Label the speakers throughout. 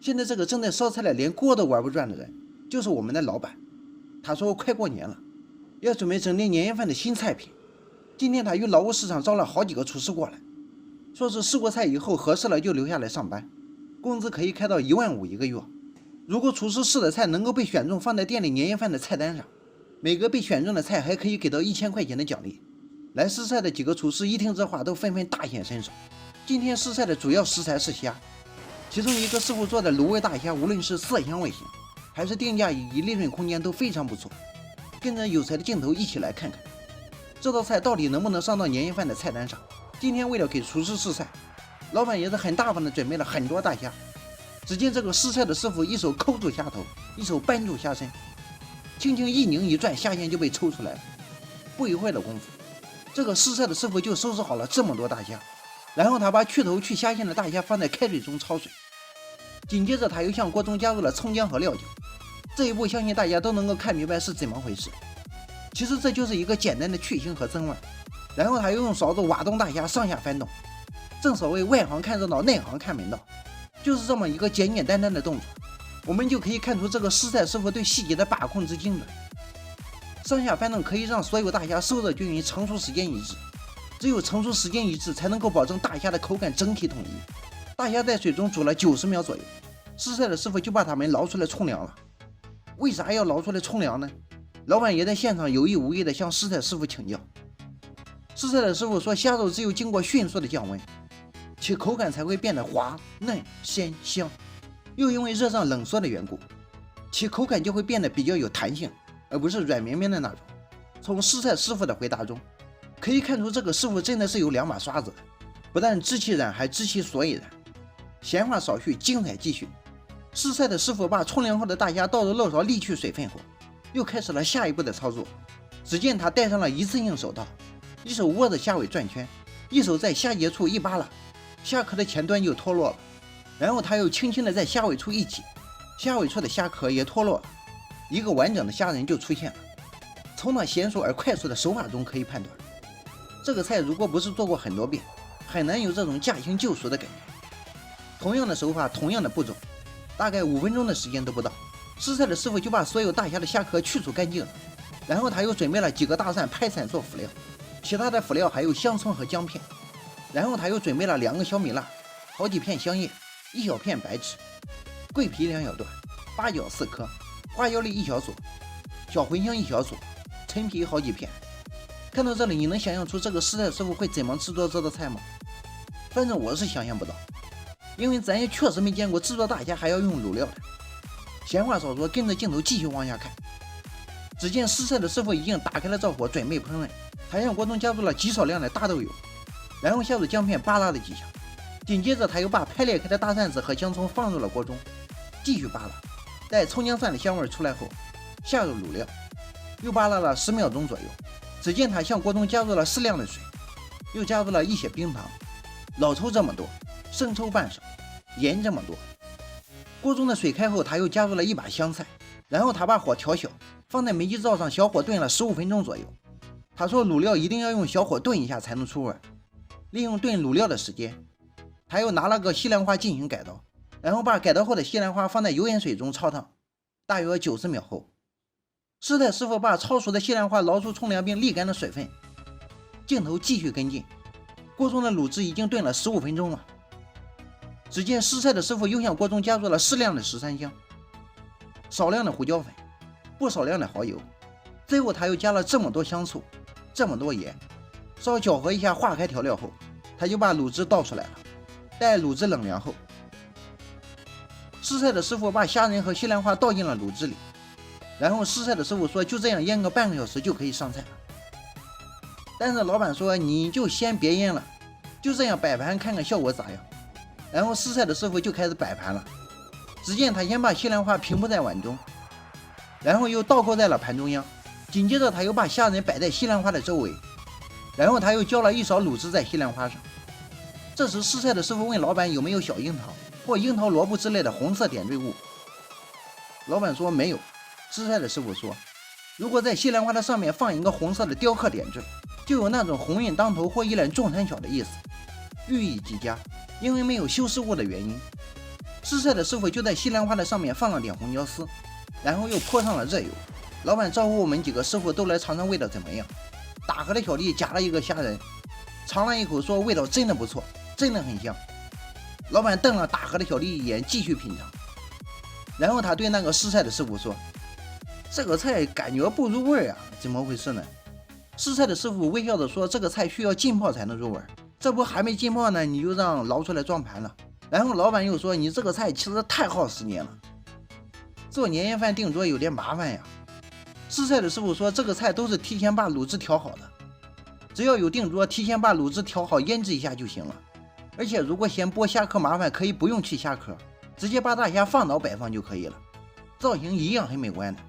Speaker 1: 现在这个正在烧菜的连锅都玩不转的人，就是我们的老板。他说快过年了，要准备整点年夜饭的新菜品。今天他与劳务市场招了好几个厨师过来，说是试过菜以后合适了就留下来上班，工资可以开到15000一个月。如果厨师试的菜能够被选中放在店里年夜饭的菜单上，每个被选中的菜还可以给到1000块钱的奖励。来试菜的几个厨师一听这话都纷纷大显身手。今天试菜的主要食材是虾，其中一个师傅做的卤味大虾，无论是色香味型还是定价以及利润空间都非常不错。跟着有才的镜头一起来看看这道菜到底能不能上到年夜饭的菜单上。今天为了给厨师试菜，老板也是很大方的准备了很多大虾。只见这个试菜的师傅一手抠住虾头，一手扳住虾身，轻轻一拧一转，虾线就被抽出来了。不一会儿的功夫，这个试菜的师傅就收拾好了这么多大虾，然后他把去头去虾线的大虾放在开水中焯水，紧接着他又向锅中加入了葱姜和料酒。这一步相信大家都能够看明白是怎么回事。其实这就是一个简单的去腥和增味。然后他又用勺子挖动大虾上下翻动，正所谓外行看热闹，内行看门道，就是这么一个简简单单的动作，我们就可以看出这个试菜师傅对细节的把控之精准。上下翻动可以让所有大虾受热均匀，成熟时间一致，只有成熟时间一致才能够保证大虾的口感整体统一。大虾在水中煮了90秒左右，试菜的师傅就把它们捞出来冲凉了。为啥要捞出来冲凉呢？老板也在现场有意无意地向试菜师傅请教。试菜的师傅说，虾肉只有经过迅速的降温，其口感才会变得滑嫩鲜香，又因为热胀冷缩的缘故，其口感就会变得比较有弹性，而不是软绵绵的那种。从试菜师傅的回答中可以看出，这个师傅真的是有2把刷子的，不但知其然还知其所以然。闲话少叙，精彩继续。试菜的师傅把冲凉后的大虾倒入漏勺沥去水分后，又开始了下一步的操作。只见他戴上了一次性手套，一手握着虾尾转圈，一手在虾节处一扒拉，虾壳的前端就脱落了。然后他又轻轻的在虾尾处一挤，虾尾处的虾壳也脱落了，一个完整的虾仁就出现了。从那娴熟而快速的手法中可以判断，这个菜如果不是做过很多遍，很难有这种驾轻就熟的感觉。同样的手法，同样的步骤，大概5分钟的时间都不到，试菜的师傅就把所有大虾的虾壳去除干净了。然后他又准备了几个大蒜拍散做辅料，其他的辅料还有香葱和姜片。然后他又准备了2个小米辣，好几片香叶，1小片白芷，桂皮2小段，八角4颗，花椒粒1小撮，小茴香1小撮，陈皮好几片。看到这里，你能想象出这个试菜师傅会怎么制作这道菜吗？反正我是想象不到，因为咱也确实没见过制作大虾还要用卤料的。闲话少说，跟着镜头继续往下看。只见试菜的师傅已经打开了灶火，准备烹饪。他向锅中加入了极少量的大豆油，然后下入姜片扒拉了几下，紧接着他又把拍裂开的大蒜子和香葱放入了锅中，继续扒拉。待葱姜蒜的香味出来后，下入卤料，又扒拉了10秒钟左右。只见他向锅中加入了适量的水，又加入了一些冰糖，老抽这么多，生抽半勺，盐这么多。锅中的水开后，他又加入了1把香菜，然后他把火调小，放在煤气灶上小火炖了15分钟左右。他说卤料一定要用小火炖一下才能出味。利用炖卤料的时间，他又拿了个西兰花进行改刀，然后把改刀后的西兰花放在油盐水中焯烫，大约90秒后，试菜师傅把焯熟的西兰花捞出冲凉并沥干了水分。镜头继续跟进，锅中的卤汁已经炖了15分钟了。只见试菜的师傅又向锅中加入了适量的13香，少量的胡椒粉，不少量的蚝油，最后他又加了这么多香醋，这么多盐，稍搅和一下化开调料后，他就把卤汁倒出来了。待卤汁冷凉后，试菜的师傅把虾仁和西兰花倒进了卤汁里，然后试菜的师傅说就这样腌个半个小时就可以上菜了。但是老板说你就先别腌了，就这样摆盘看看效果咋样。然后试菜的师傅就开始摆盘了。只见他先把西兰花平铺在碗中，然后又倒扣在了盘中央，紧接着他又把虾仁摆在西兰花的周围，然后他又浇了一勺卤汁在西兰花上。这时试菜的师傅问老板有没有小樱桃或樱桃萝卜之类的红色点缀物，老板说没有。试菜的师傅说，如果在西兰花的上面放一个红色的雕刻点缀，就有那种鸿运当头或一览众山小的意思，寓意极佳。因为没有修饰物的原因，试菜的师傅就在西兰花的上面放了点红椒丝，然后又泼上了热油。老板招呼我们几个师傅都来尝尝味道怎么样。大河的小弟夹了一个虾仁，尝了一口说味道真的不错，真的很香。老板瞪了大河的小弟一眼，继续品尝。然后他对那个试菜的师傅说：“这个菜感觉不入味啊，怎么回事呢？”试菜的师傅微笑着说：“这个菜需要浸泡才能入味，这不还没浸泡呢，你就让捞出来装盘了。”然后老板又说：“你这个菜其实太耗时间了，做年夜饭订桌有点麻烦呀。”试菜的师傅说：“这个菜都是提前把卤汁调好的，只要有订桌，提前把卤汁调好腌制一下就行了。而且如果嫌剥虾壳麻烦，可以不用去虾壳，直接把大虾放倒摆放就可以了，造型一样很美观的。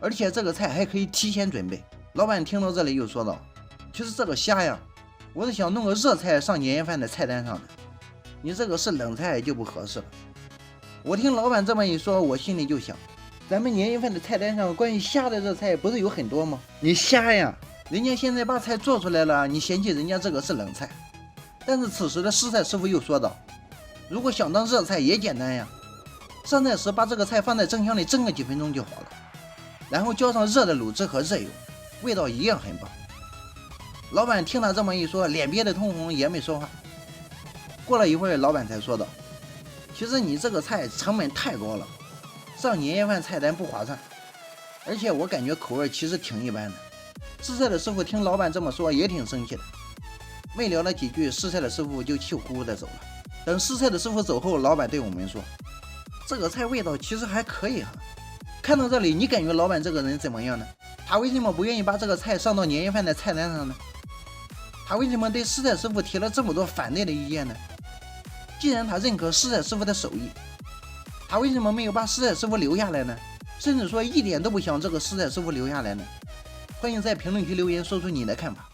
Speaker 1: 而且这个菜还可以提前准备。”老板听到这里又说道：“其实这个虾呀，我是想弄个热菜上年夜饭的菜单上的，你这个是冷菜就不合适了。”我听老板这么一说，我心里就想，咱们年夜饭的菜单上关于虾的热菜不是有很多吗？你虾呀，人家现在把菜做出来了，你嫌弃人家这个是冷菜。但是此时的试菜师傅又说道：“如果想当热菜也简单呀，上菜时把这个菜放在蒸箱里蒸个几分钟就好了，然后浇上热的卤汁和热油，味道一样很棒。”老板听他这么一说，脸憋得通红，也没说话。过了一会儿，老板才说道：“其实你这个菜成本太高了，上年夜饭菜单不划算，而且我感觉口味其实挺一般的。”试菜的师傅听老板这么说也挺生气的，没聊了几句，试菜的师傅就气呼呼的走了。等试菜的师傅走后，老板对我们说：“这个菜味道其实还可以哈。”看到这里，你感觉老板这个人怎么样呢？他为什么不愿意把这个菜上到年夜饭的菜单上呢？他为什么对试菜师傅提了这么多反对的意见呢？既然他认可试菜师傅的手艺，他为什么没有把试菜师傅留下来呢？甚至说一点都不想这个试菜师傅留下来呢？欢迎在评论区留言说出你的看法。